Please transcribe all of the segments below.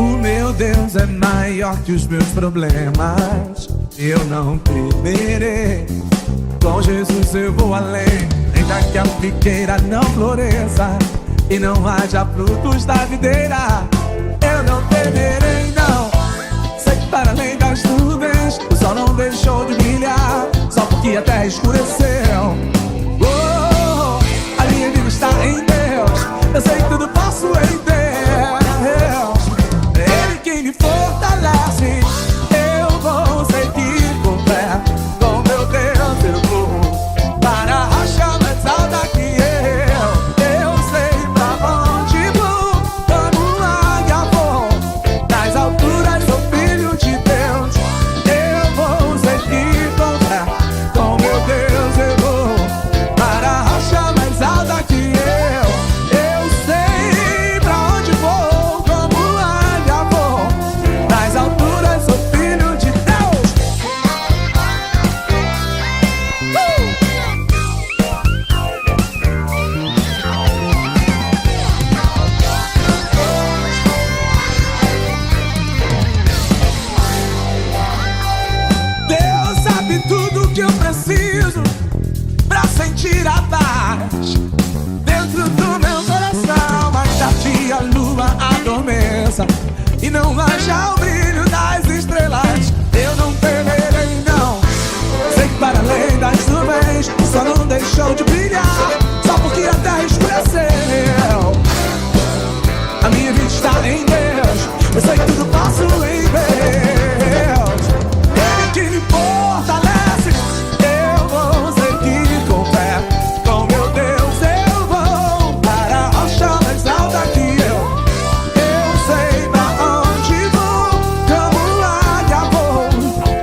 O meu Deus é maior que os meus problemas. Eu não temerei. Com Jesus eu vou além. Ainda que a figueira não floresça e não haja frutos da videira, eu não temerei, não. Sei que para além das nuvens o sol não deixou de brilhar, só porque a terra escureceu. A minha vida está em Deus. Eu sei que tudo posso em Deus. Ele que me fortalece. Eu vou seguir com fé. Com meu Deus eu vou para a rocha mais alta que eu sei pra onde vou. Como águia vou nas alturas, sou filho de Deus. Eu vou seguir com fé. Com meu Deus eu vou para a rocha mais alta que eu sei pra onde vou. Como águia vou nas alturas, sou filho de Deus. Deus sabe tudo que eu preciso pra sentir a paz dentro do meu coração. Ainda que a lua adormeça e não haja o brilho das estrelas, eu não temerei, não. Sei que para além das nuvens o sol não deixou de brilhar, só porque a terra escureceu. A minha vida está em Deus. Eu sei que tudo posso em Deus. Ele que me fortalece. Eu vou seguir com fé. Com meu Deus eu vou para a rocha mais alta que eu sei pra onde vou. Como águia vou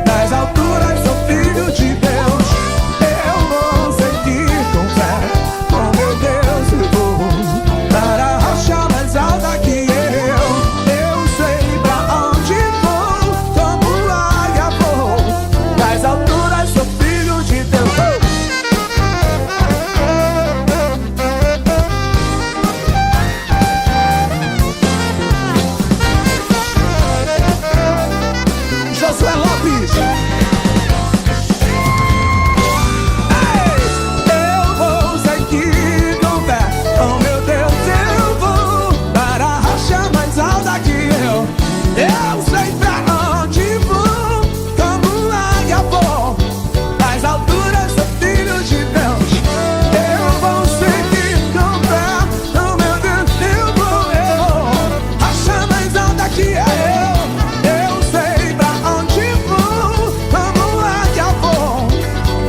nas alturas, sou filho de Deus. Eu vou seguir com fé. Com meu Deus eu vou para a rocha mais alta que eu sei pra onde vou. Como águia vou nas alturas, sou filho de Deus. Josué Lopes. Eu vou seguir com fé. Com meu Deus eu vou para a rocha mais alta que eu sei pra onde vou. Como águia vou nas alturas, sou filho de Deus. Eu vou seguir com fé. Com meu Deus eu vou rocha mais alta que eu sei pra onde vou. Como águia vou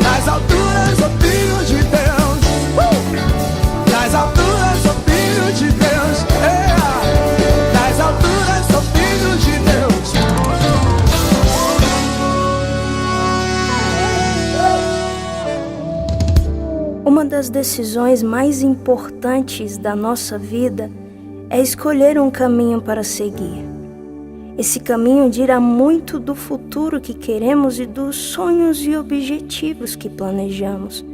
nas alturas, sou filho de Deus. Nas alturas, sou filho de Deus. Nas alturas, sou filho de Deus. Uma das decisões mais importantes da nossa vida é escolher um caminho para seguir. Esse caminho dirá muito do futuro que queremos e dos sonhos e objetivos que planejamos.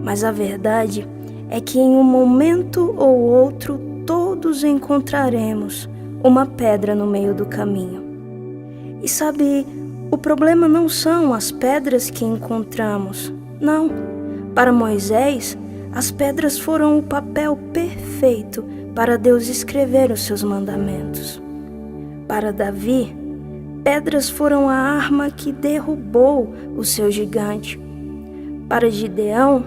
Mas a verdade é que em um momento ou outro todos encontraremos uma pedra no meio do caminho. E sabe, o problema não são as pedras que encontramos, não. Para Moisés, as pedras foram o papel perfeito para Deus escrever os seus mandamentos. Para Davi, pedras foram a arma que derrubou o seu gigante. Para Gideão,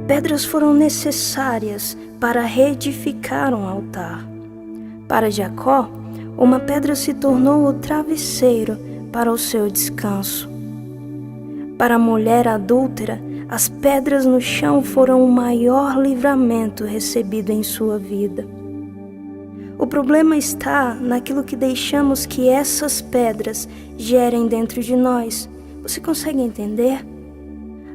pedras foram necessárias para reedificar um altar. Para Jacó, uma pedra se tornou o travesseiro para o seu descanso. Para a mulher adúltera, as pedras no chão foram o maior livramento recebido em sua vida. O problema está naquilo que deixamos que essas pedras gerem dentro de nós. Você consegue entender?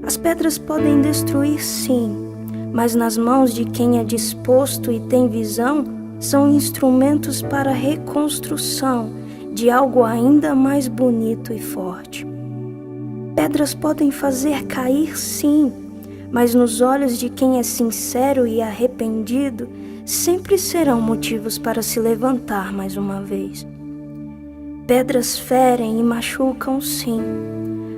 As pedras podem destruir, sim, mas nas mãos de quem é disposto e tem visão, são instrumentos para a reconstrução de algo ainda mais bonito e forte. Pedras podem fazer cair, sim, mas nos olhos de quem é sincero e arrependido, sempre serão motivos para se levantar mais uma vez. Pedras ferem e machucam, sim,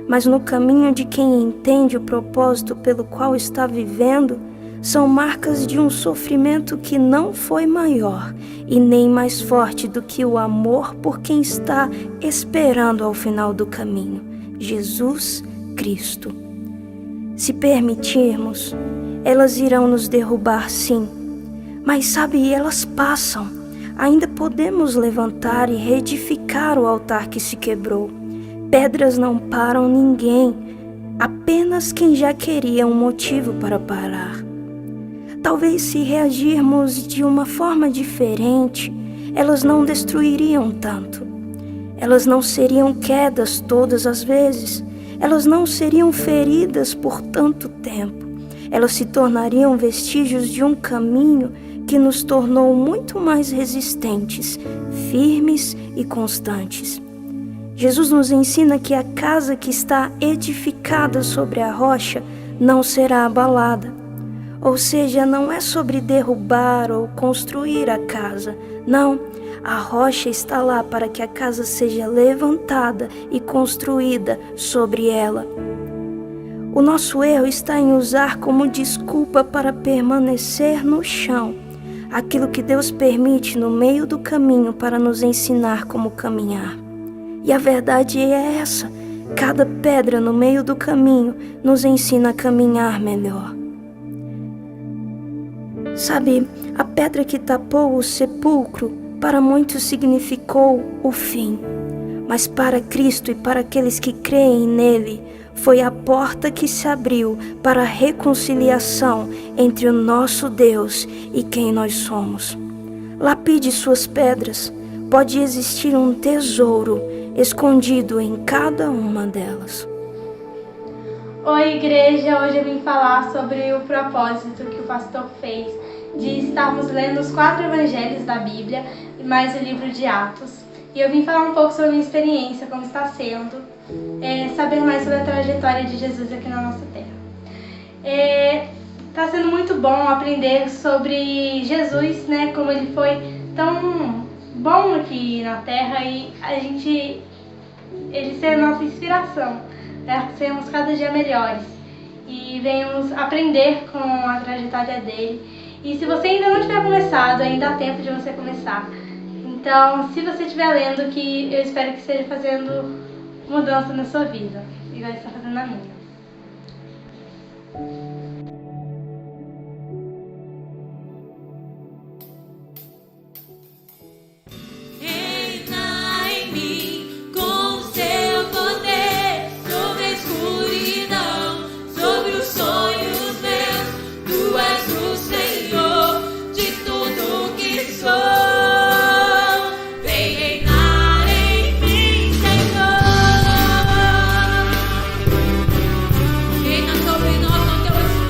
mas no caminho de quem entende o propósito pelo qual está vivendo, são marcas de um sofrimento que não foi maior e nem mais forte do que o amor por quem está esperando ao final do caminho, Jesus Cristo. Se permitirmos, elas irão nos derrubar, sim, mas sabe, elas passam. Ainda podemos levantar e reedificar o altar que se quebrou. Pedras não param ninguém, apenas quem já queria um motivo para parar. Talvez se reagirmos de uma forma diferente, elas não destruiriam tanto. Elas não seriam quedas todas as vezes. Elas não seriam feridas por tanto tempo. Elas se tornariam vestígios de um caminho que nos tornou muito mais resistentes, firmes e constantes. Jesus nos ensina que a casa que está edificada sobre a rocha não será abalada. Ou seja, não é sobre derrubar ou construir a casa. Não, a rocha está lá para que a casa seja levantada e construída sobre ela. O nosso erro está em usar como desculpa para permanecer no chão aquilo que Deus permite no meio do caminho para nos ensinar como caminhar. E a verdade é essa: cada pedra no meio do caminho nos ensina a caminhar melhor. Sabe, a pedra que tapou o sepulcro para muitos significou o fim, mas para Cristo e para aqueles que creem nele, foi a porta que se abriu para a reconciliação entre o nosso Deus e quem nós somos. Lapide suas pedras, pode existir um tesouro escondido em cada uma delas. Oi, igreja! Hoje eu vim falar sobre o propósito que o pastor fez de estarmos lendo os 4 evangelhos da Bíblia e mais o livro de Atos. E eu vim falar um pouco sobre a minha experiência, como está sendo, saber mais sobre a trajetória de Jesus aqui na nossa terra. Está sendo muito bom aprender sobre Jesus, né? Como ele foi tão bom aqui na terra e ele ser a nossa inspiração, para sermos cada dia melhores e venhamos aprender com a trajetória dele. E se você ainda não tiver começado, ainda há tempo de você começar. Então, se você estiver lendo, que eu espero que esteja fazendo mudança na sua vida, igual está fazendo na minha. Sobre nós, ó teu Espírito.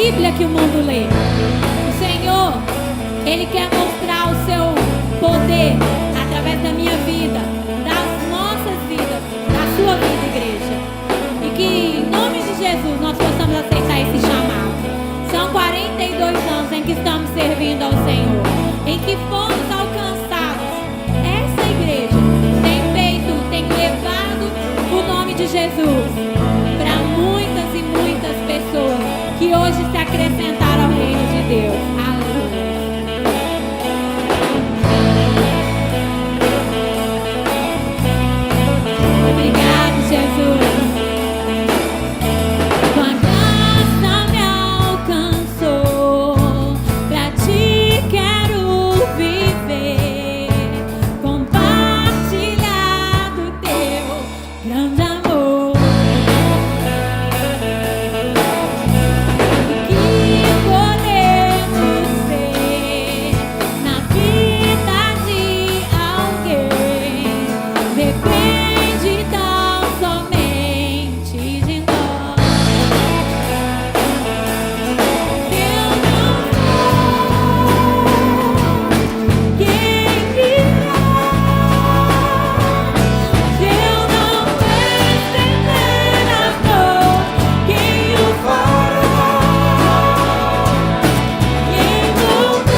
Bíblia que o mundo lê. O Senhor, Ele quer mostrar o seu poder através da minha vida, das nossas vidas, da sua vida, igreja. E que em nome de Jesus nós possamos aceitar esse chamado. São 42 anos em que estamos servindo ao Senhor, em que fomos alcançados. Essa igreja tem levado o nome de Jesus para muitas e muitas pessoas que hoje se acrescentaram ao reino de Deus. Aleluia. Obrigado, Jesus. Tua graça me alcançou, pra ti quero viver, compartilhar do teu grande amor. Que podemos ser na vida de alguém, depende tão somente de nós. Eu não sou quem virá, se eu não estender a mão, quem o fará? E envolver,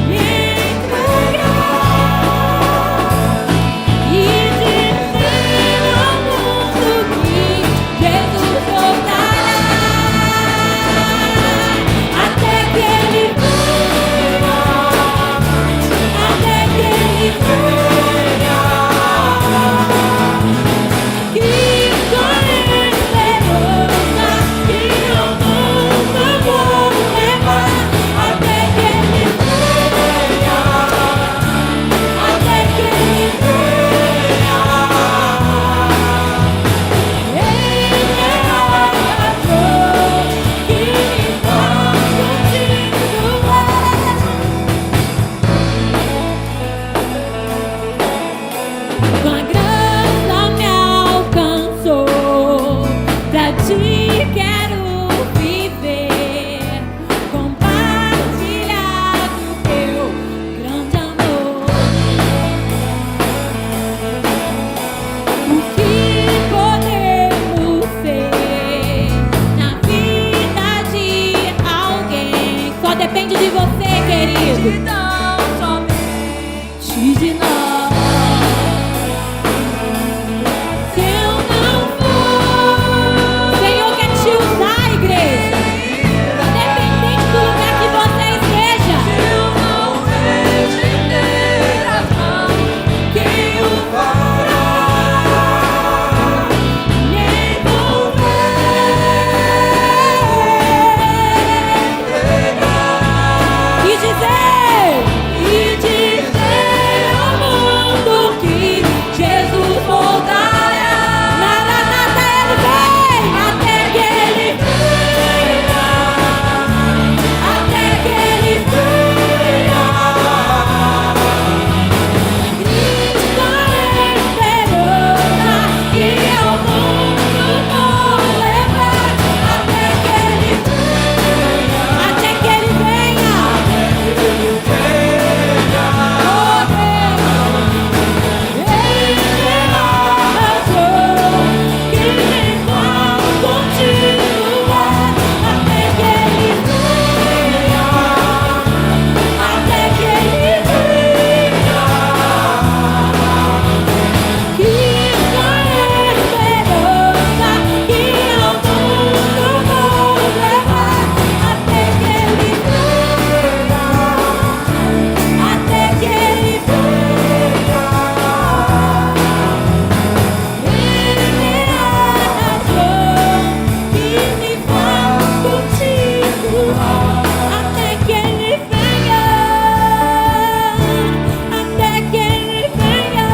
e entregar, e dizer ao mundo que Jesus voltará, até que Ele venha, até que Ele venha. Que sonho esperança que ao mundo vou levar, até que Ele venha, até que Ele venha. Ele é a razão que me faz continuar. Tua graça me alcançou, pra ti quero viver, compartilhar do teu grande amor. O que podemos ser na vida de alguém? Só depende de você, querido. Tão somente de nós. Se eu não for, o Senhor quer te usar, igreja. Independente do lugar que você esteja. Se eu não estender as mãos, quem o fará? Me envolver, e dizer ao mundo que Jesus voltará. Maranata, Ele vem, até que Ele venha, até que Ele venha. Cristo é esperança que ao mundo vou levar, até que Ele venha, até que Ele venha. Oh Deus, Ele é a razão que me faz continuar, até que Ele venha, até que Ele venha. Que só é esperança que ao mundo vou levar, até que Ele venha, até que Ele venha. Ele é a razão que me faz continuar, até que Ele venha, até que Ele venha.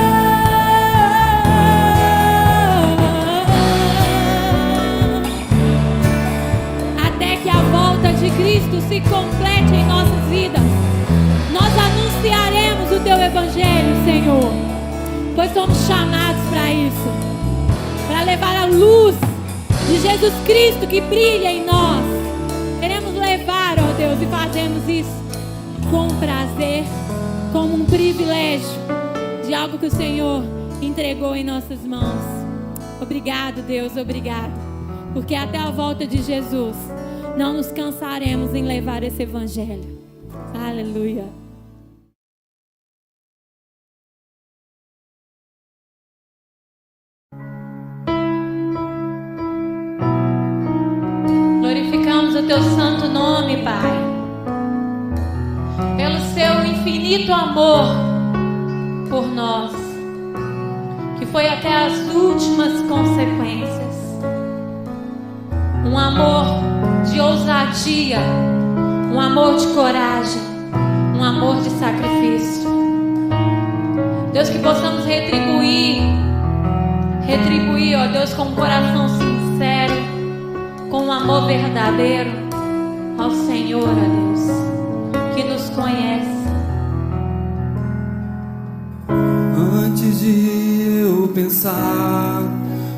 Até que a volta de Cristo se complete em nossas vidas, nós anunciaremos o Teu Evangelho, Senhor, pois somos chamados para isso, para levar a luz de Jesus Cristo que brilha em nós. Queremos levar, ó Deus, e fazemos isso com prazer, como um privilégio de algo que o Senhor entregou em nossas mãos. Obrigado, Deus, obrigado. Porque até a volta de Jesus, não nos cansaremos em levar esse evangelho. Aleluia. Glorificamos o teu santo nome, Pai, pelo seu infinito amor por nós, que foi até as últimas consequências. Um amor de ousadia, um amor de coragem, um amor de sacrifício. Deus, que possamos retribuir, ó Deus, com um coração sincero, com um amor verdadeiro ao Senhor, ó Deus, que nos conhece. Antes de eu pensar,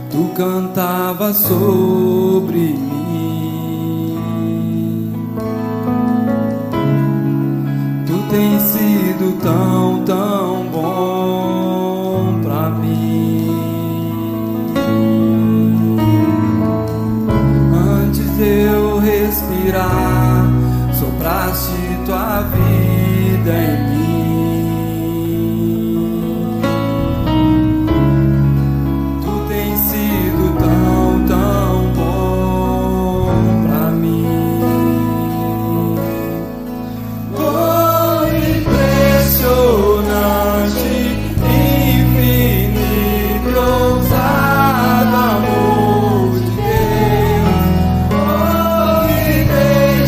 tu cantava sobre mim. Tu tens sido tão, tão bom pra mim. Antes de eu respirar, sopraste tua vida em mim.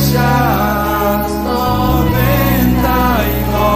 Deixa tormentar em nós.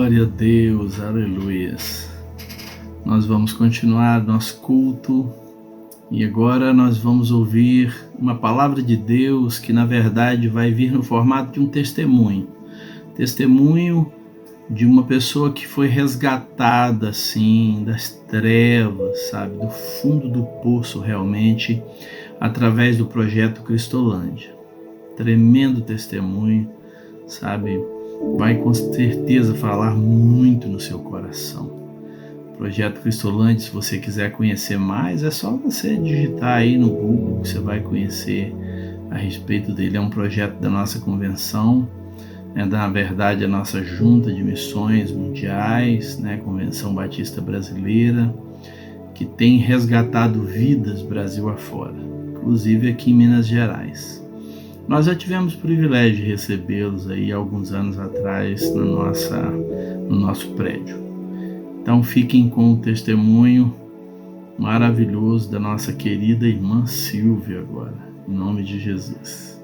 Glória a Deus, aleluias. Nós vamos continuar nosso culto e agora nós vamos ouvir uma palavra de Deus que na verdade vai vir no formato de um testemunho. Testemunho de uma pessoa que foi resgatada assim das trevas, sabe, do fundo do poço realmente, através do projeto Cristolândia. Tremendo testemunho, sabe, vai com certeza falar muito no seu coração. Projeto Cristolândia, se você quiser conhecer mais, é só você digitar aí no Google que você vai conhecer a respeito dele. É um projeto da nossa convenção, na verdade a nossa junta de missões mundiais, Convenção Batista Brasileira, que tem resgatado vidas Brasil afora, inclusive aqui em Minas Gerais. Nós já tivemos o privilégio de recebê-los aí alguns anos atrás no nosso prédio. Então fiquem com o testemunho maravilhoso da nossa querida irmã Silvia agora, em nome de Jesus.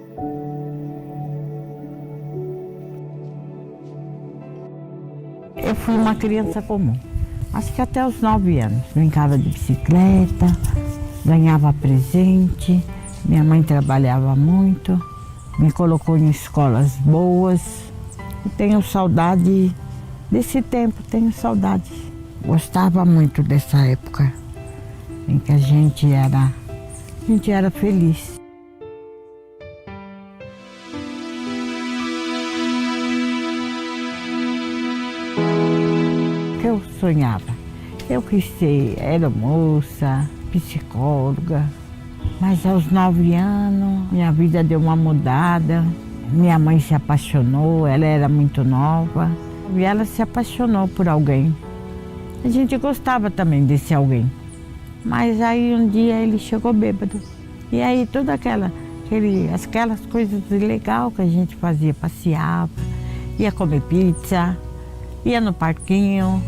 Eu fui uma criança comum, acho que até os 9 anos. Brincava de bicicleta, ganhava presente, minha mãe trabalhava muito, me colocou em escolas boas. Eu tenho saudade desse tempo, tenho saudade. Gostava muito dessa época em que a gente era feliz. Eu sonhava. Eu quis ser aeromoça, psicóloga, mas aos 9 anos minha vida deu uma mudada. Minha mãe se apaixonou, ela era muito nova e ela se apaixonou por alguém. A gente gostava também desse alguém, mas aí um dia ele chegou bêbado. E aí todas aquelas coisas legais que a gente fazia, passeava, ia comer pizza, ia no parquinho,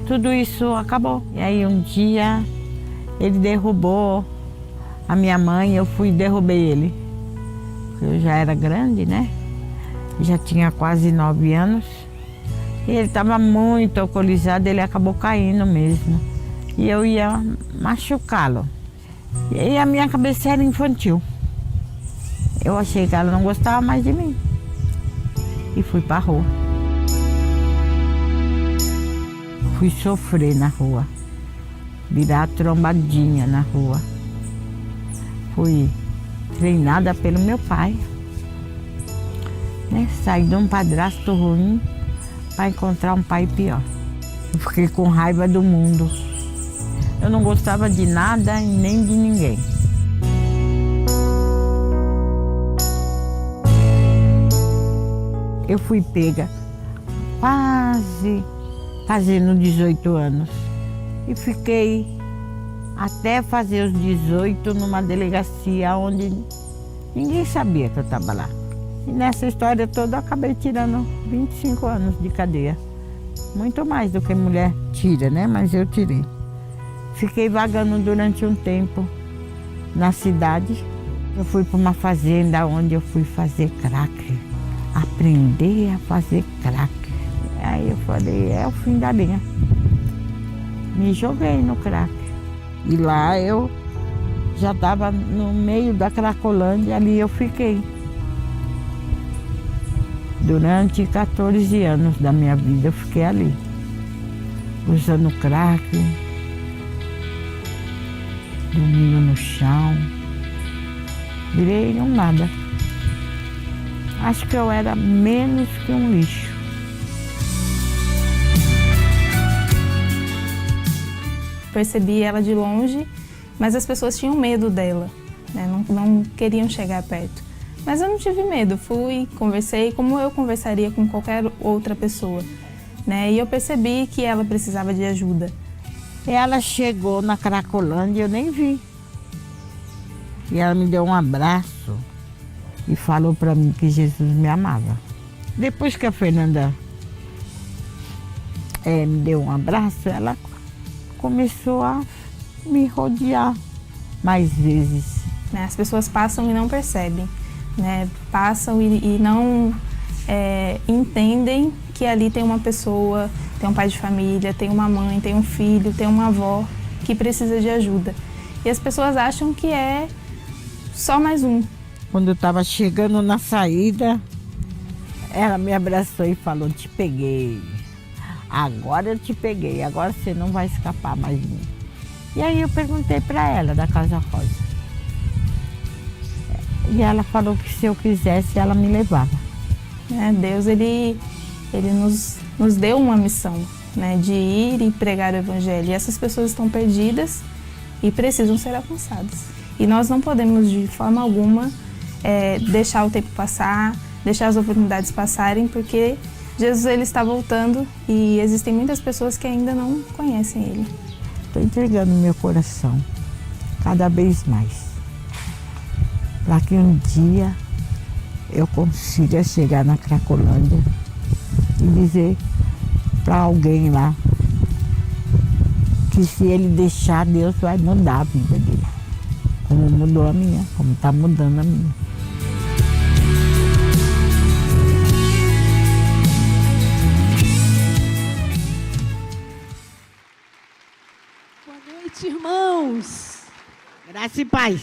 tudo isso acabou. E aí um dia ele derrubou a minha mãe, eu fui e derrubei ele. Eu já era grande, já tinha quase 9 anos. E ele estava muito alcoolizado, ele acabou caindo mesmo. E eu ia machucá-lo. E aí a minha cabeça era infantil. Eu achei que ela não gostava mais de mim. E fui para a rua. Fui sofrer na rua. Virar trombadinha na rua. Fui treinada pelo meu pai. Saí de um padrasto ruim para encontrar um pai pior. Eu fiquei com raiva do mundo. Eu não gostava de nada e nem de ninguém. Eu fui pega quase fazendo 18 anos e fiquei até fazer os 18 numa delegacia onde ninguém sabia que eu estava lá. E nessa história toda eu acabei tirando 25 anos de cadeia. Muito mais do que mulher tira, mas eu tirei. Fiquei vagando durante um tempo na cidade. Eu fui para uma fazenda onde eu fui fazer crack. Aprender a fazer crack. Aí eu falei, é o fim da linha. Me joguei no crack. E lá eu já estava no meio da Cracolândia, ali eu fiquei. Durante 14 anos da minha vida eu fiquei ali, usando crack, dormindo no chão, virei um nada. Acho que eu era menos que um lixo. Percebi ela de longe, mas as pessoas tinham medo dela, não queriam chegar perto. Mas eu não tive medo, fui, conversei como eu conversaria com qualquer outra pessoa, E eu percebi que ela precisava de ajuda. Ela chegou na Cracolândia e eu nem vi. E ela me deu um abraço e falou para mim que Jesus me amava. Depois que a Fernanda me deu um abraço, ela começou a me rodear mais vezes. As pessoas passam e não percebem. Passam e não entendem que ali tem uma pessoa, tem um pai de família, tem uma mãe, tem um filho, tem uma avó que precisa de ajuda. E as pessoas acham que é só mais um. Quando eu estava chegando na saída, ela me abraçou e falou: te peguei. Agora eu te peguei, agora você não vai escapar mais de mim. E aí eu perguntei para ela, da Casa Rosa. E ela falou que se eu quisesse, ela me levava. Deus, ele nos deu uma missão, né, de ir e pregar o Evangelho. E essas pessoas estão perdidas e precisam ser alcançadas. E nós não podemos, de forma alguma, deixar o tempo passar, deixar as oportunidades passarem, porque Jesus ele está voltando e existem muitas pessoas que ainda não conhecem Ele. Estou entregando meu coração cada vez mais, para que um dia eu consiga chegar na Cracolândia e dizer para alguém lá que se ele deixar, Deus vai mudar a vida dele, como mudou a minha, como está mudando a minha. Irmãos, Graça e paz.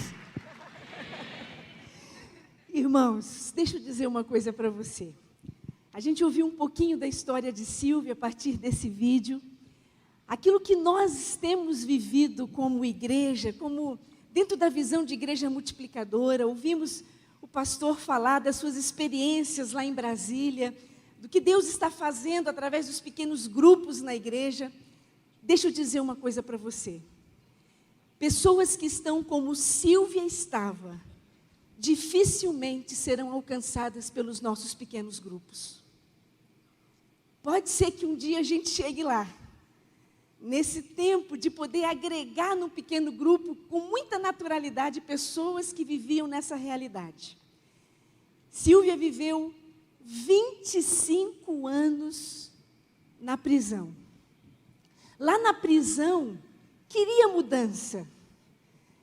Irmãos, deixa eu dizer uma coisa para você. A gente ouviu um pouquinho da história de Silvia a partir desse vídeo. Aquilo que nós temos vivido como igreja, como dentro da visão de igreja multiplicadora, ouvimos o pastor falar das suas experiências lá em Brasília, do que Deus está fazendo através dos pequenos grupos na igreja. Deixa eu dizer uma coisa para você. Pessoas que estão como Silvia estava, dificilmente serão alcançadas pelos nossos pequenos grupos. Pode ser que um dia a gente chegue lá, nesse tempo de poder agregar num pequeno grupo, com muita naturalidade, pessoas que viviam nessa realidade. Silvia viveu 25 anos na prisão. Lá na prisão, queria mudança.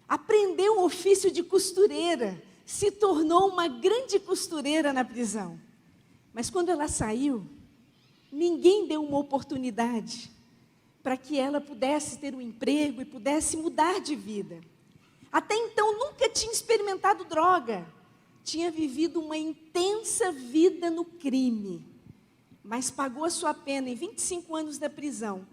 Aprendeu o ofício de costureira, se tornou uma grande costureira na prisão. Mas quando ela saiu, ninguém deu uma oportunidade para que ela pudesse ter um emprego e pudesse mudar de vida. Até então nunca tinha experimentado droga, tinha vivido uma intensa vida no crime, mas pagou a sua pena em 25 anos da prisão.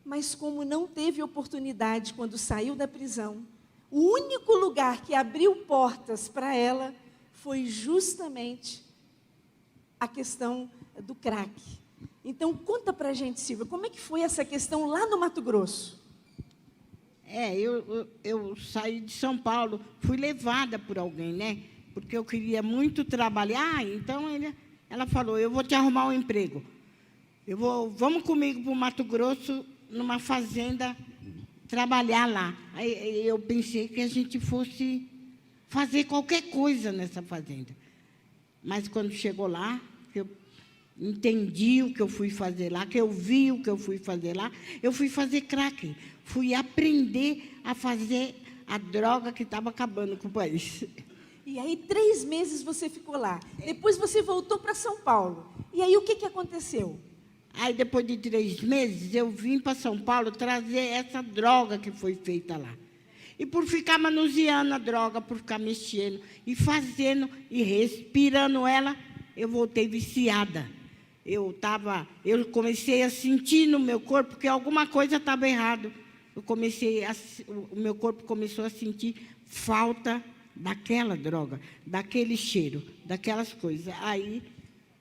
Mas como não teve oportunidade quando saiu da prisão, o único lugar que abriu portas para ela foi justamente a questão do crack. Então, conta para a gente, Silvia, como é que foi essa questão lá no Mato Grosso? Eu saí de São Paulo, fui levada por alguém, né? Porque eu queria muito trabalhar, então ela falou: eu vou te arrumar um emprego. Vamos comigo para o Mato Grosso, numa fazenda, trabalhar lá. Aí eu pensei que a gente fosse fazer qualquer coisa nessa fazenda. Mas quando chegou lá, eu entendi o que eu fui fazer lá, que eu vi o que eu fui fazer lá, eu fui fazer crack. Fui aprender a fazer a droga que estava acabando com o país. E aí, 3 meses você ficou lá. Depois você voltou para São Paulo. E aí, o que aconteceu? Aí, depois de 3 meses, eu vim para São Paulo trazer essa droga que foi feita lá. E por ficar manuseando a droga, por ficar mexendo, e fazendo, e respirando ela, eu voltei viciada. Eu comecei a sentir no meu corpo que alguma coisa estava errada. O meu corpo começou a sentir falta daquela droga, daquele cheiro, daquelas coisas. Aí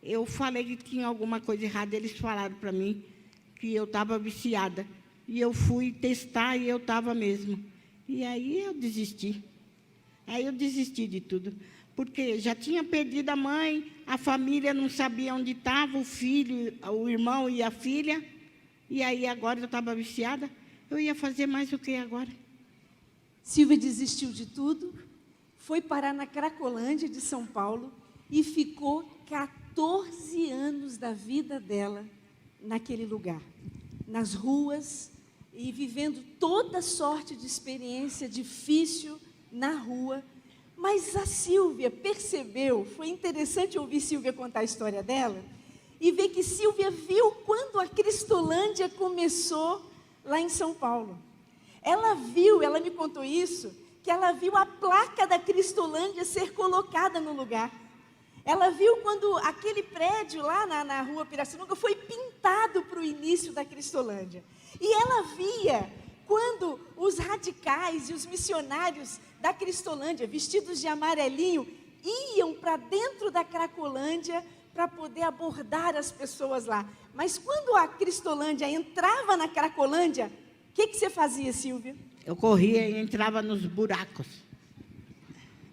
eu falei que tinha alguma coisa errada, eles falaram para mim que eu estava viciada. E eu fui testar e eu estava mesmo. E aí eu desisti. Aí eu desisti de tudo. Porque já tinha perdido a mãe, a família não sabia onde estava, o filho, o irmão e a filha. E aí agora eu estava viciada. Eu ia fazer mais o que agora? Silvia desistiu de tudo, foi parar na Cracolândia de São Paulo e ficou 14 anos da vida dela naquele lugar, nas ruas, e vivendo toda sorte de experiência difícil na rua. Mas a Silvia percebeu, foi interessante ouvir Silvia contar a história dela, e ver que Silvia viu quando a Cristolândia começou lá em São Paulo. Ela viu, ela me contou isso, que ela viu a placa da Cristolândia ser colocada no lugar. Ela viu quando aquele prédio lá na rua Pirassununga foi pintado para o início da Cristolândia. E ela via quando os radicais e os missionários da Cristolândia, vestidos de amarelinho, iam para dentro da Cracolândia para poder abordar as pessoas lá. Mas quando a Cristolândia entrava na Cracolândia, o que você fazia, Silvia? Eu corria e entrava nos buracos.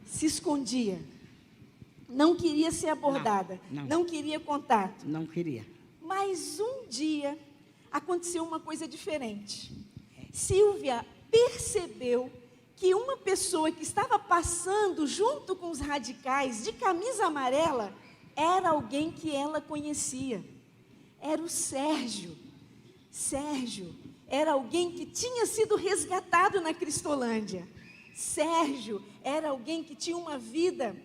Se escondia. Não queria ser abordada. Não. Não queria contato. Não queria. Mas um dia aconteceu uma coisa diferente. Silvia percebeu que uma pessoa que estava passando junto com os radicais de camisa amarela era alguém que ela conhecia. Era o Sérgio. Sérgio era alguém que tinha sido resgatado na Cristolândia. Sérgio era alguém que tinha uma vida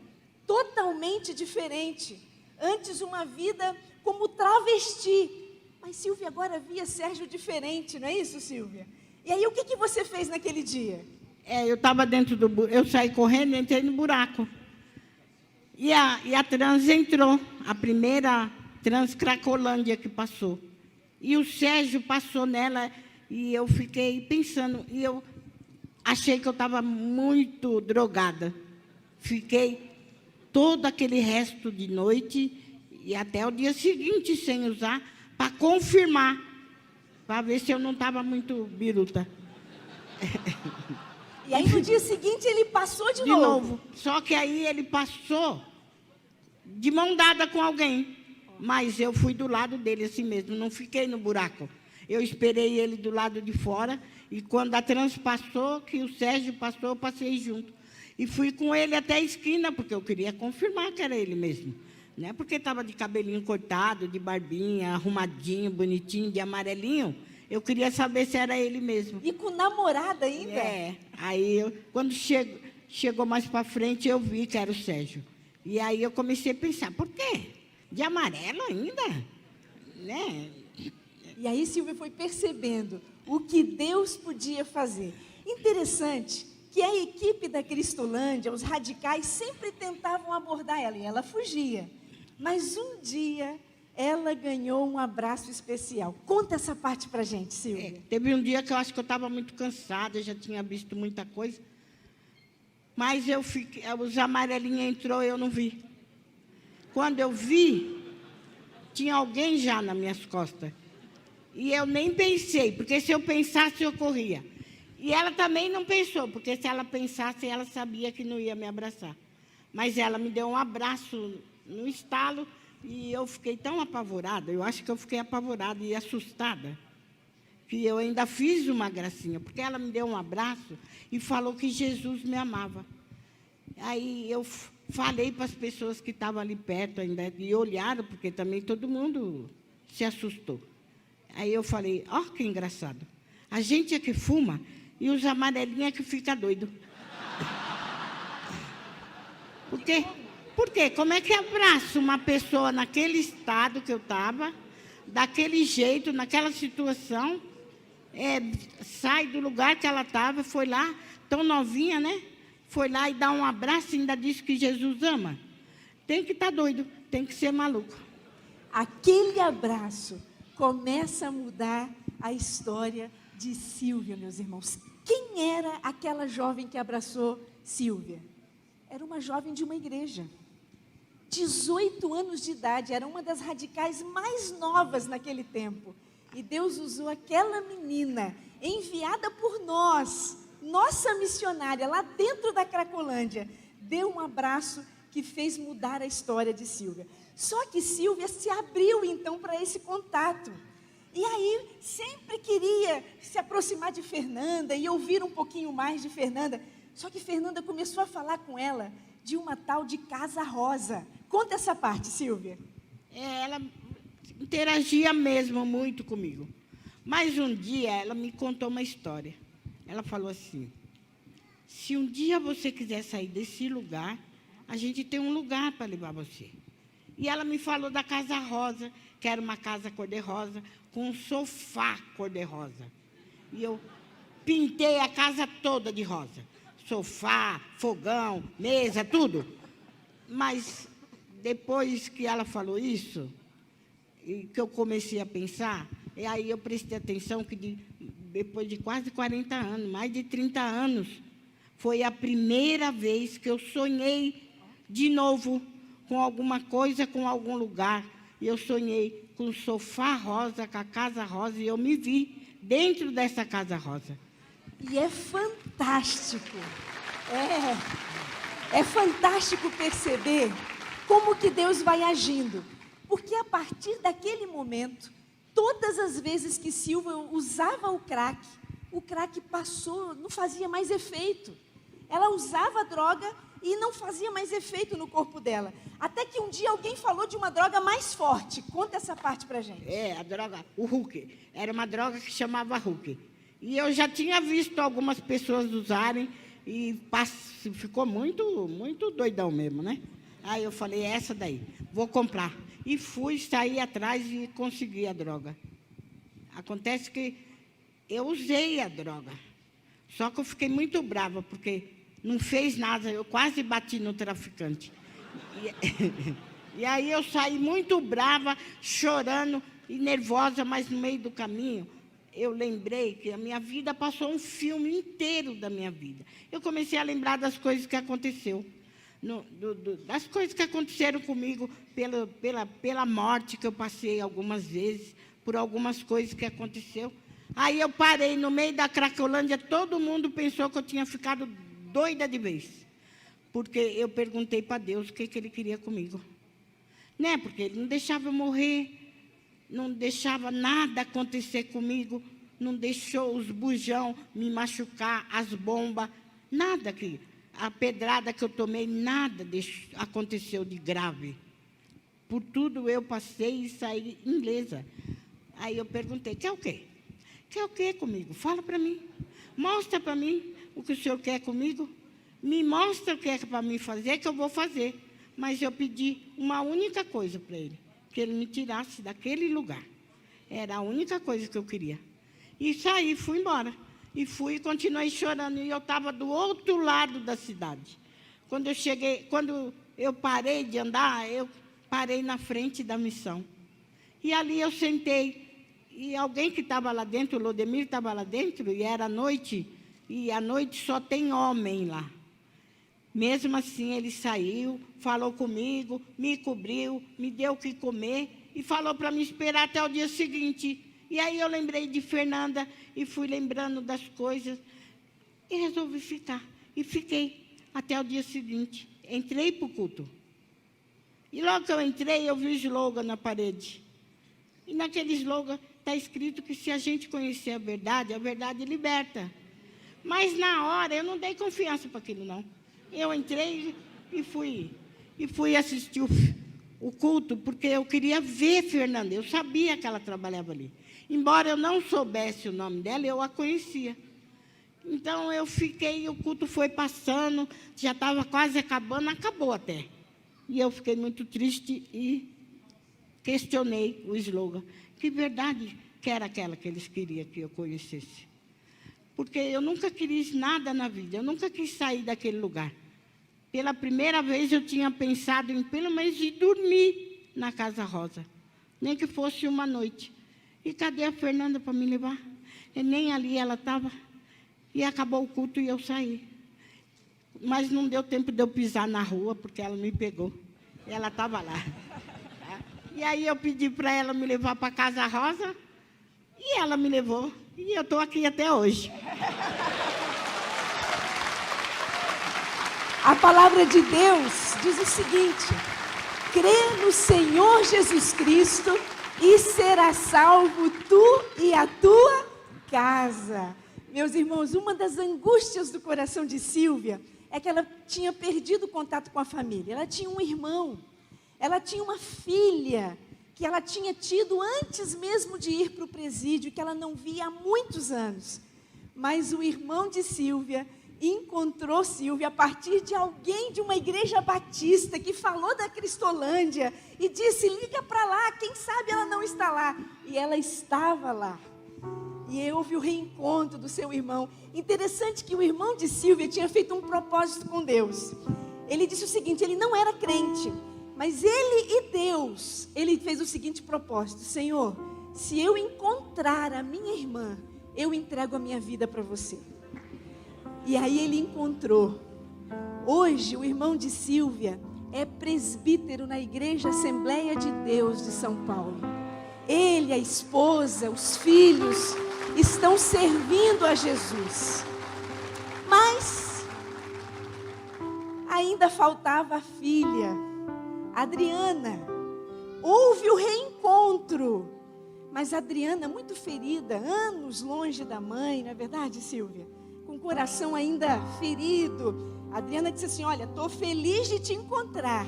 totalmente diferente. Antes, uma vida como travesti. Mas Silvia agora via Sérgio diferente, não é isso, Silvia? E aí, o que você fez naquele dia? Eu estava dentro do... Eu saí correndo e entrei no buraco. E a trans entrou, a primeira trans Cracolândia que passou. E o Sérgio passou nela e eu fiquei pensando. E eu achei que eu estava muito drogada. Fiquei todo aquele resto de noite e até o dia seguinte sem usar, para confirmar, para ver se eu não estava muito biruta. E aí, no dia seguinte, ele passou de novo. Só que aí ele passou de mão dada com alguém. Mas eu fui do lado dele assim mesmo, não fiquei no buraco. Eu esperei ele do lado de fora e quando a trans passou, que o Sérgio passou, eu passei junto. E fui com ele até a esquina, porque eu queria confirmar que era ele mesmo. Né? Porque estava de cabelinho cortado, de barbinha, arrumadinho, bonitinho, de amarelinho. Eu queria saber se era ele mesmo. E com namorada ainda? Aí, quando chegou mais para frente, eu vi que era o Sérgio. E aí eu comecei a pensar, por quê? De amarelo ainda? Né? E aí Silvia foi percebendo o que Deus podia fazer. Interessante que a equipe da Cristolândia, os radicais, sempre tentavam abordar ela, e ela fugia. Mas um dia, ela ganhou um abraço especial. Conta essa parte pra gente, Silvia. Teve um dia que eu acho que eu estava muito cansada, já tinha visto muita coisa. Mas eu fiquei, os amarelinhos entrou e eu não vi. Quando eu vi, tinha alguém já nas minhas costas. E eu nem pensei, porque se eu pensasse, eu corria. E ela também não pensou, porque se ela pensasse, ela sabia que não ia me abraçar. Mas ela me deu um abraço no estalo e eu fiquei tão apavorada, eu acho que eu fiquei apavorada e assustada, que eu ainda fiz uma gracinha, porque ela me deu um abraço e falou que Jesus me amava. Aí eu falei para as pessoas que estavam ali perto ainda, e olharam, porque também todo mundo se assustou. Aí eu falei, ó, que engraçado, a gente é que fuma e os amarelinhos é que fica doido. Por quê? Como é que abraço uma pessoa naquele estado que eu estava, daquele jeito, naquela situação, sai do lugar que ela estava, foi lá, tão novinha, né? Foi lá e dá um abraço e ainda disse que Jesus ama. Tem que estar doido, tem que ser maluco. Aquele abraço começa a mudar a história de Silvia, meus irmãos. Quem era aquela jovem que abraçou Silvia? Era uma jovem de uma igreja. 18 anos de idade, era uma das radicais mais novas naquele tempo. E Deus usou aquela menina, enviada por nós, nossa missionária, lá dentro da Cracolândia, deu um abraço que fez mudar a história de Silvia. Só que Silvia se abriu, então, para esse contato. E aí, sempre queria se aproximar de Fernanda e ouvir um pouquinho mais de Fernanda. Só que Fernanda começou a falar com ela de uma tal de Casa Rosa. Conta essa parte, Silvia. Ela interagia mesmo muito comigo. Mas um dia ela me contou uma história. Ela falou assim, se um dia você quiser sair desse lugar, a gente tem um lugar para levar você. E ela me falou da Casa Rosa, que era uma casa cor-de-rosa, com um sofá cor-de-rosa. E eu pintei a casa toda de rosa. Sofá, fogão, mesa, tudo. Mas depois que ela falou isso, e que eu comecei a pensar, e aí eu prestei atenção que depois de quase 40 anos, mais de 30 anos, foi a primeira vez que eu sonhei de novo com alguma coisa, com algum lugar. E eu sonhei com o sofá rosa, com a casa rosa, e eu me vi dentro dessa casa rosa. E é fantástico. É fantástico perceber como que Deus vai agindo. Porque a partir daquele momento, todas as vezes que Silvia usava o crack passou, não fazia mais efeito. Ela usava a droga e não fazia mais efeito no corpo dela. Até que um dia alguém falou de uma droga mais forte. Conta essa parte pra gente. A droga, o Hulk. Era uma droga que chamava Hulk. E eu já tinha visto algumas pessoas usarem e ficou muito, muito doidão mesmo, né? Aí eu falei, essa daí, vou comprar. E fui, saí atrás e consegui a droga. Acontece que eu usei a droga. Só que eu fiquei muito brava, porque não fez nada, eu quase bati no traficante. E aí eu saí muito brava, chorando e nervosa, mas no meio do caminho, eu lembrei que a minha vida passou um filme inteiro da minha vida. Eu comecei a lembrar das coisas que aconteceu, das coisas que aconteceram comigo pela morte que eu passei algumas vezes, por algumas coisas que aconteceu. Aí eu parei no meio da Cracolândia, todo mundo pensou que eu tinha ficado doida de vez. Porque eu perguntei para Deus o que Ele queria comigo. Né? Porque Ele não deixava eu morrer, não deixava nada acontecer comigo, não deixou os bujão me machucar, as bombas, nada que... A pedrada que eu tomei, nada aconteceu de grave. Por tudo eu passei e saí ilesa. Aí eu perguntei, quer o quê? Quer o quê comigo? Fala para mim. Mostra para mim o que o senhor quer comigo. Me mostra o que é para mim fazer, que eu vou fazer. Mas eu pedi uma única coisa para ele, que ele me tirasse daquele lugar. Era a única coisa que eu queria. E saí, fui embora. E fui e continuei chorando. E eu estava do outro lado da cidade. Quando eu parei de andar, eu parei na frente da missão. E ali eu sentei. E alguém que estava lá dentro, o Lodemir estava lá dentro, e era noite. E à noite só tem homem lá. Mesmo assim, ele saiu, falou comigo, me cobriu, me deu o que comer e falou para me esperar até o dia seguinte. E aí eu lembrei de Fernanda e fui lembrando das coisas e resolvi ficar. E fiquei até o dia seguinte. Entrei para o culto. E logo que eu entrei, eu vi o slogan na parede. E naquele slogan está escrito que se a gente conhecer a verdade liberta. Mas na hora eu não dei confiança para aquilo, não. Eu entrei e fui assistir o culto, porque eu queria ver Fernanda. Eu sabia que ela trabalhava ali. Embora eu não soubesse o nome dela, eu a conhecia. Então, eu fiquei, o culto foi passando, já estava quase acabando, acabou até. E eu fiquei muito triste e questionei o slogan. Que verdade que era aquela que eles queriam que eu conhecesse? Porque eu nunca quis nada na vida, eu nunca quis sair daquele lugar. Pela primeira vez, eu tinha pensado em, pelo menos, de dormir na Casa Rosa. Nem que fosse uma noite. E cadê a Fernanda para me levar? E nem ali ela estava. E acabou o culto e eu saí. Mas não deu tempo de eu pisar na rua, porque ela me pegou. Ela estava lá. E aí eu pedi para ela me levar para a Casa Rosa. E ela me levou. E eu estou aqui até hoje. A palavra de Deus diz o seguinte: crê no Senhor Jesus Cristo e será salvo tu e a tua casa. Meus irmãos, uma das angústias do coração de Silvia é que ela tinha perdido o contato com a família. Ela tinha um irmão, ela tinha uma filha que ela tinha tido antes mesmo de ir para o presídio, que ela não via há muitos anos. Mas o irmão de Silvia encontrou Silvia a partir de alguém de uma igreja batista que falou da Cristolândia e disse: liga para lá, quem sabe ela não está lá. E ela estava lá. E houve o reencontro do seu irmão. Interessante que o irmão de Silvia tinha feito um propósito com Deus. Ele disse o seguinte: ele não era crente, mas ele e Deus, ele fez o seguinte propósito: Senhor, se eu encontrar a minha irmã, eu entrego a minha vida para você. E aí ele encontrou. Hoje o irmão de Silvia é presbítero na Igreja Assembleia de Deus de São Paulo. Ele, a esposa, os filhos estão servindo a Jesus. Mas ainda faltava a filha, Adriana. Houve o reencontro, mas a Adriana, muito ferida, anos longe da mãe, não é verdade, Silvia? Com o coração ainda ferido. A Adriana disse assim: olha, estou feliz de te encontrar,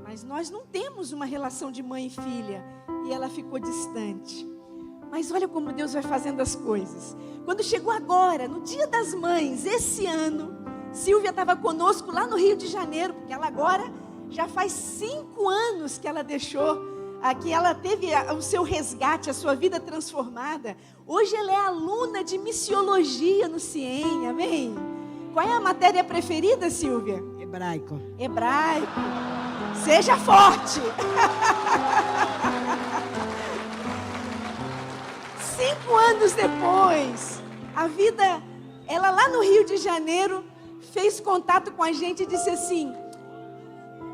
mas nós não temos uma relação de mãe e filha. E ela ficou distante. Mas olha como Deus vai fazendo as coisas. Quando chegou agora, no Dia das Mães, esse ano, Silvia estava conosco lá no Rio de Janeiro, porque ela agora já faz 5 anos que ela deixou, que ela teve o seu resgate, a sua vida transformada. Hoje ela é aluna de missiologia no CIEM, amém? Qual é a matéria preferida, Silvia? Hebraico. Hebraico. Seja forte. 5 anos depois, a vida, ela lá no Rio de Janeiro, fez contato com a gente e disse assim: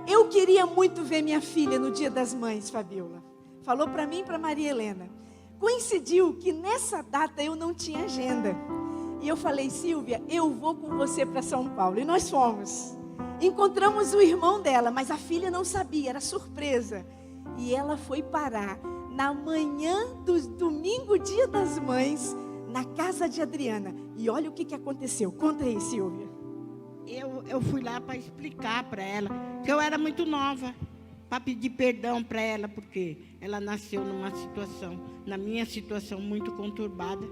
eu queria muito ver minha filha no Dia das Mães, Fabiola. Falou para mim e para Maria Helena. Coincidiu que nessa data eu não tinha agenda. E eu falei: Silvia, eu vou com você para São Paulo. E nós fomos. Encontramos o irmão dela, mas a filha não sabia, era surpresa. E ela foi parar na manhã do domingo, Dia das Mães, na casa de Adriana. E olha o que aconteceu. Conta aí, Silvia. Eu fui lá para explicar para ela que eu era muito nova, para pedir perdão para ela, porque ela nasceu numa situação, na minha situação, muito conturbada.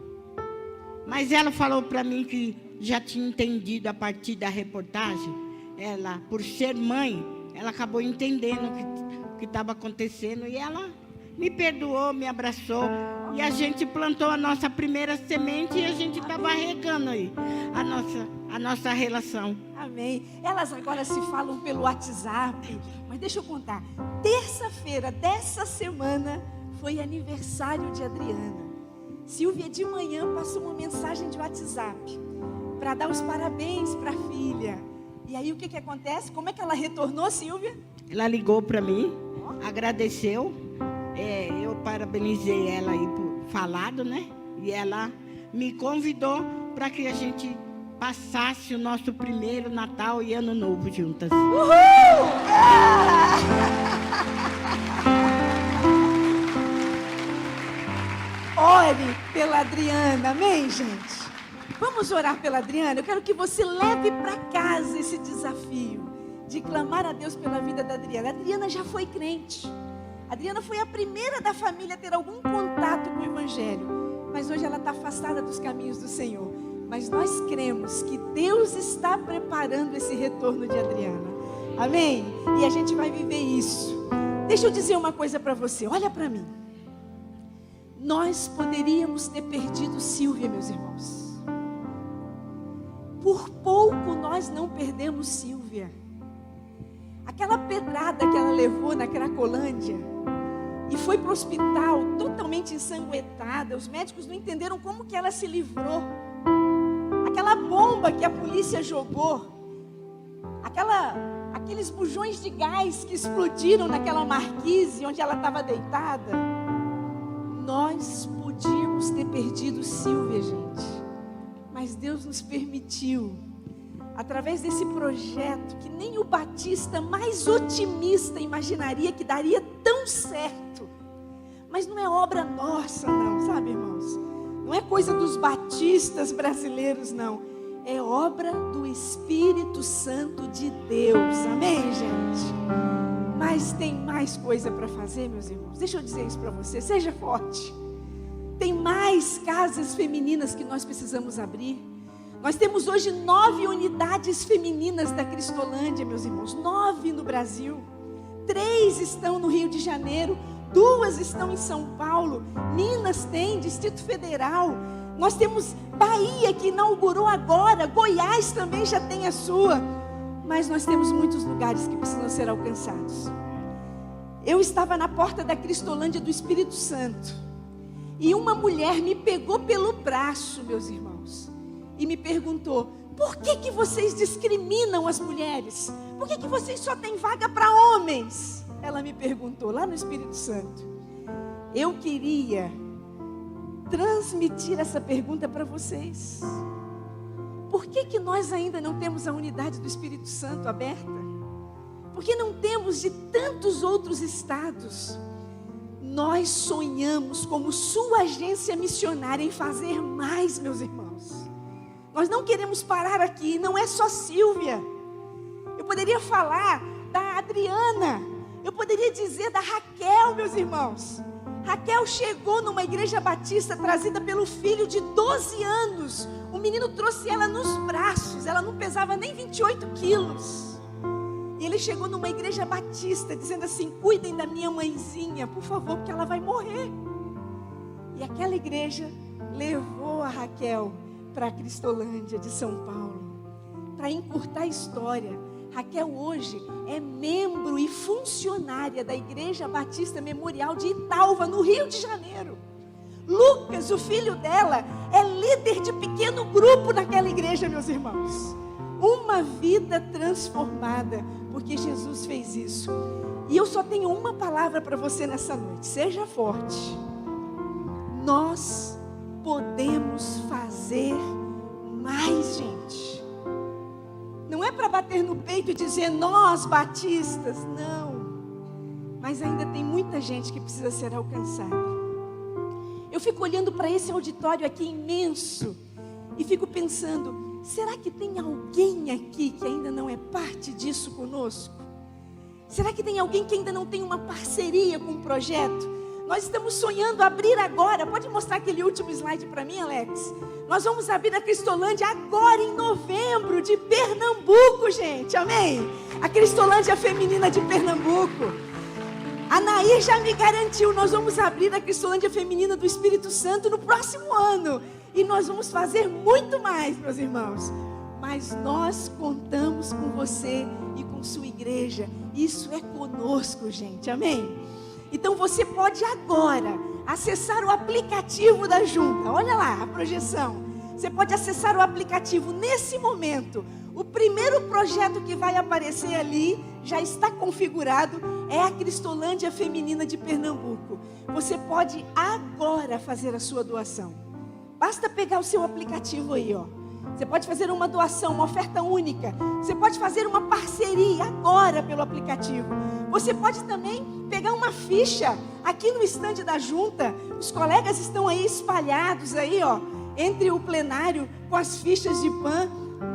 Mas ela falou para mim que já tinha entendido a partir da reportagem. Ela, por ser mãe, ela acabou entendendo o que estava acontecendo e ela me perdoou, me abraçou. E a gente plantou a nossa primeira semente e a gente estava regando aí a nossa relação. Amém. Elas agora se falam pelo WhatsApp. Mas deixa eu contar. Terça-feira dessa semana foi aniversário de Adriana. Silvia de manhã passou uma mensagem de WhatsApp para dar os parabéns para a filha. E aí o que acontece? Como é que ela retornou, Silvia? Ela ligou para mim, agradeceu. Eu parabenizei ela aí por falado, né? E ela me convidou para que a gente passasse o nosso primeiro Natal e Ano Novo juntas. Uhul! Ore pela Adriana, amém, gente? Vamos orar pela Adriana? Eu quero que você leve para casa esse desafio de clamar a Deus pela vida da Adriana. A Adriana já foi crente. A Adriana foi a primeira da família a ter algum contato com o Evangelho. Mas hoje ela está afastada dos caminhos do Senhor. Mas nós cremos que Deus está preparando esse retorno de Adriana. Amém? E a gente vai viver isso. Deixa eu dizer uma coisa para você. Olha para mim. Nós poderíamos ter perdido Silvia, meus irmãos. Por pouco nós não perdemos Silvia. Aquela pedrada que ela levou na Cracolândia e foi para o hospital totalmente ensanguentada. Os médicos não entenderam como que ela se livrou. Aquela bomba que a polícia jogou, aqueles bujões de gás que explodiram naquela marquise onde ela estava deitada. Nós podíamos ter perdido Silvia, gente. Mas Deus nos permitiu, através desse projeto, que nem o batista mais otimista imaginaria que daria tão certo. Mas não é obra nossa, não, sabe, irmãos? Não é coisa dos batistas brasileiros, não. É obra do Espírito Santo de Deus. Amém, gente? Mas tem mais coisa para fazer, meus irmãos. Deixa eu dizer isso para você. Seja forte. Tem mais casas femininas que nós precisamos abrir. Nós temos hoje 9 unidades femininas da Cristolândia, meus irmãos. 9 no Brasil. 3 estão no Rio de Janeiro. 2 estão em São Paulo. Minas tem, Distrito Federal. Nós temos Bahia, que inaugurou agora. Goiás também já tem a sua. Mas nós temos muitos lugares que precisam ser alcançados. Eu estava na porta da Cristolândia do Espírito Santo. E uma mulher me pegou pelo braço, meus irmãos. E me perguntou: por que vocês discriminam as mulheres? Por que vocês só têm vaga para homens? Ela me perguntou lá no Espírito Santo. Eu queria transmitir essa pergunta para vocês. Por que nós ainda não temos a unidade do Espírito Santo aberta? Por que não temos de tantos outros estados? Nós sonhamos como sua agência missionária em fazer mais, meus irmãos. Nós não queremos parar aqui, não é só Silvia. Eu poderia falar da Adriana, eu poderia dizer da Raquel, meus irmãos. Raquel chegou numa igreja batista trazida pelo filho de 12 anos. O menino trouxe ela nos braços, ela não pesava nem 28 quilos. E ele chegou numa igreja batista dizendo assim: cuidem da minha mãezinha, por favor, porque ela vai morrer. E aquela igreja levou a Raquel para a Cristolândia de São Paulo. Para encurtar a história, Raquel hoje é membro e funcionária da Igreja Batista Memorial de Italva, no Rio de Janeiro. Lucas, o filho dela, é líder de pequeno grupo naquela igreja, meus irmãos. Uma vida transformada, porque Jesus fez isso. E eu só tenho uma palavra para você nessa noite: seja forte. Nós podemos fazer mais, gente. Não é para bater no peito e dizer nós batistas, não. Mas ainda tem muita gente que precisa ser alcançada. Eu fico olhando para esse auditório aqui imenso e fico pensando: será que tem alguém aqui que ainda não é parte disso conosco? Será que tem alguém que ainda não tem uma parceria com o projeto? Nós estamos sonhando abrir agora. Pode mostrar aquele último slide para mim, Alex? Nós vamos abrir a Cristolândia agora em novembro, de Pernambuco, gente. Amém? A Cristolândia Feminina de Pernambuco. A Nair já me garantiu, nós vamos abrir a Cristolândia Feminina do Espírito Santo no próximo ano. E nós vamos fazer muito mais, meus irmãos. Mas nós contamos com você e com sua igreja. Isso é conosco, gente. Amém? Então você pode agora acessar o aplicativo da junta. Olha lá a projeção. Você pode acessar o aplicativo nesse momento. O primeiro projeto que vai aparecer ali, já está configurado, é a Cristolândia Feminina de Pernambuco. Você pode agora fazer a sua doação. Basta pegar o seu aplicativo aí, ó. Você pode fazer uma doação, uma oferta única. Você pode fazer uma parceria agora pelo aplicativo. Você pode também pegar uma ficha aqui no estande da junta. Os colegas estão aí espalhados aí, ó, entre o plenário com as fichas de PAN.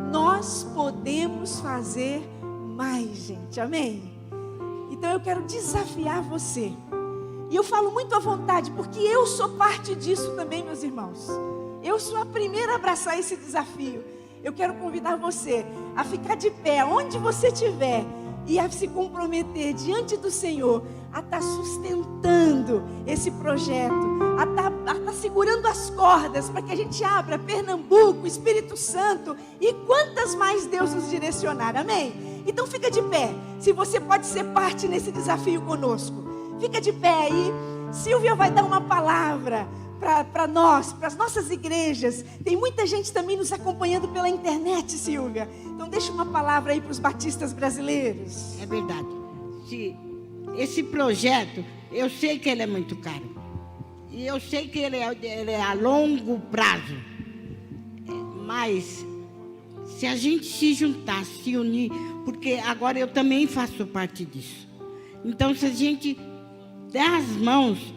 Nós podemos fazer mais, gente. Amém? Então eu quero desafiar você. E eu falo muito à vontade, porque eu sou parte disso também, meus irmãos. Eu sou a primeira a abraçar esse desafio. Eu quero convidar você a ficar de pé, onde você estiver, e a se comprometer diante do Senhor, a estar sustentando esse projeto, a estar segurando as cordas, para que a gente abra Pernambuco, Espírito Santo, e quantas mais Deus nos direcionar, amém? Então fica de pé, se você pode ser parte nesse desafio conosco. Fica de pé aí, Silvia vai dar uma palavra para nós, para as nossas igrejas. Tem muita gente também nos acompanhando pela internet, Silvia. Então deixa uma palavra aí para os batistas brasileiros. É verdade. Esse projeto, eu sei que ele é muito caro. E eu sei que ele é a longo prazo. Mas se a gente se juntar, se unir, porque agora eu também faço parte disso. Então se a gente der as mãos,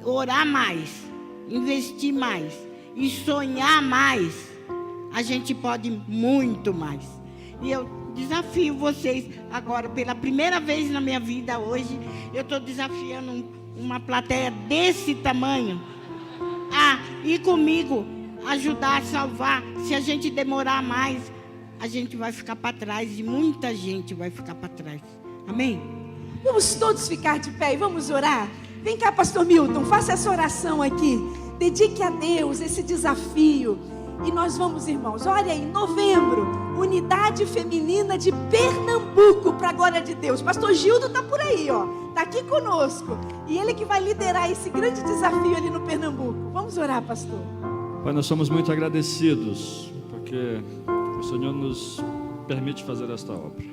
orar mais, investir mais e sonhar mais, a gente pode muito mais. E eu desafio vocês agora, pela primeira vez na minha vida hoje, eu estou desafiando uma plateia desse tamanho a ir comigo ajudar a salvar. Se a gente demorar mais, a gente vai ficar para trás e muita gente vai ficar para trás. Amém? Vamos todos ficar de pé e vamos orar? Vem cá, pastor Milton, faça essa oração aqui. Dedique a Deus esse desafio. E nós vamos, irmãos, olha aí, novembro, Unidade Feminina de Pernambuco, para a glória de Deus. Pastor Gildo está por aí, ó, está aqui conosco. E ele que vai liderar esse grande desafio ali no Pernambuco. Vamos orar, pastor. Pai, nós somos muito agradecidos, porque o Senhor nos permite fazer esta obra.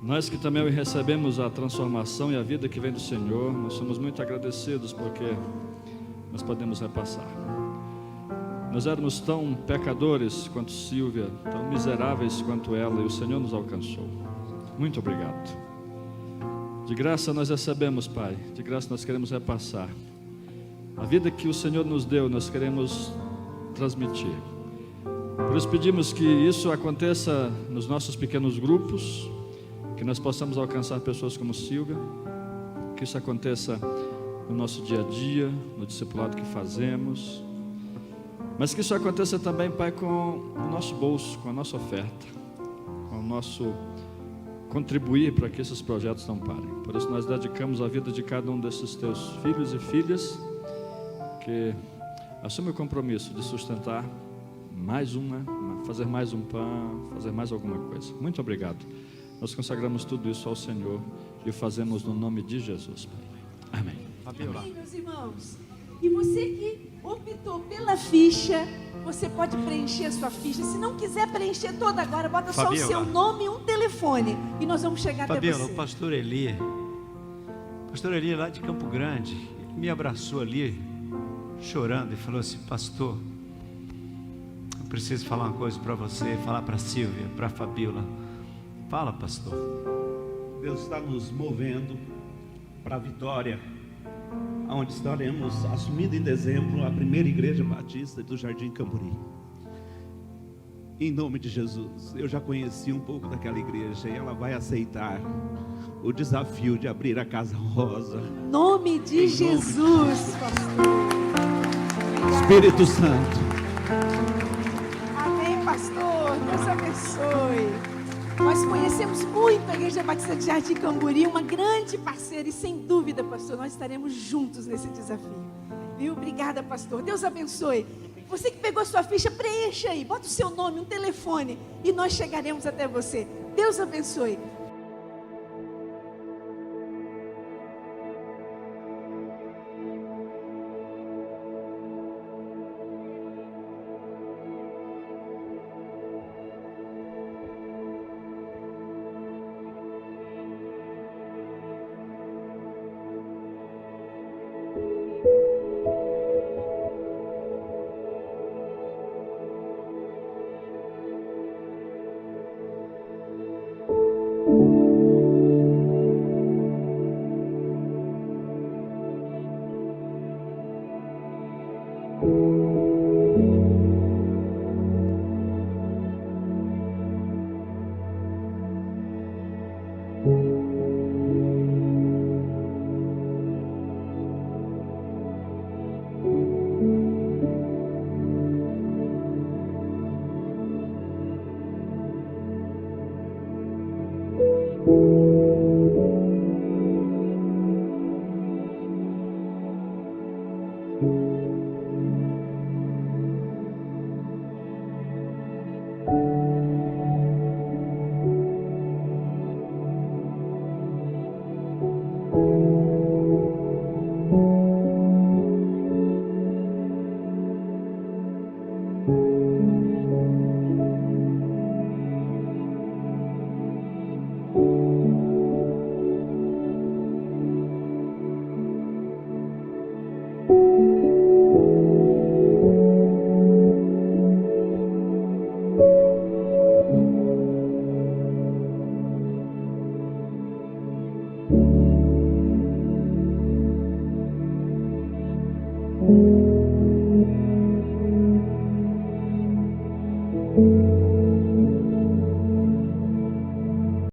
Nós que também recebemos a transformação e a vida que vem do Senhor, nós somos muito agradecidos, porque nós podemos repassar. Nós éramos tão pecadores quanto Silvia, tão miseráveis quanto ela, e o Senhor nos alcançou. Muito obrigado. De graça nós recebemos, Pai, de graça nós queremos repassar. A vida que o Senhor nos deu, nós queremos transmitir. Por isso pedimos que isso aconteça nos nossos pequenos grupos, que nós possamos alcançar pessoas como Silvia, que isso aconteça no nosso dia a dia, no discipulado que fazemos, mas que isso aconteça também, Pai, com o nosso bolso, com a nossa oferta, com o nosso contribuir para que esses projetos não parem. Por isso nós dedicamos a vida de cada um desses teus filhos e filhas, que assume o compromisso de sustentar mais fazer mais um pão, fazer mais alguma coisa. Muito obrigado. Nós consagramos tudo isso ao Senhor e o fazemos no nome de Jesus, Pai. Amém. Amém, meus irmãos. E você que optou pela ficha, você pode preencher a sua ficha. Se não quiser preencher toda agora, bota só o seu nome e um telefone e nós vamos chegar até você. O pastor Eli lá de Campo Grande, ele me abraçou ali, chorando, e falou assim: pastor, eu preciso falar uma coisa para você, falar para Silvia, para Fabiola. Fala, pastor. Deus está nos movendo para a vitória, onde estaremos assumindo em dezembro a primeira igreja batista do Jardim Camburi. Em nome de Jesus, eu já conheci um pouco daquela igreja e ela vai aceitar o desafio de abrir a Casa Rosa. Em nome de Jesus, pastor. Espírito Santo. Amém, pastor. Deus abençoe. Nós conhecemos muito a Igreja Batista de Jardim Camburi, uma grande parceira, e sem dúvida, pastor, nós estaremos juntos nesse desafio. Viu? Obrigada, pastor. Deus abençoe. Você que pegou sua ficha, preencha aí, bota o seu nome, um telefone, e nós chegaremos até você. Deus abençoe.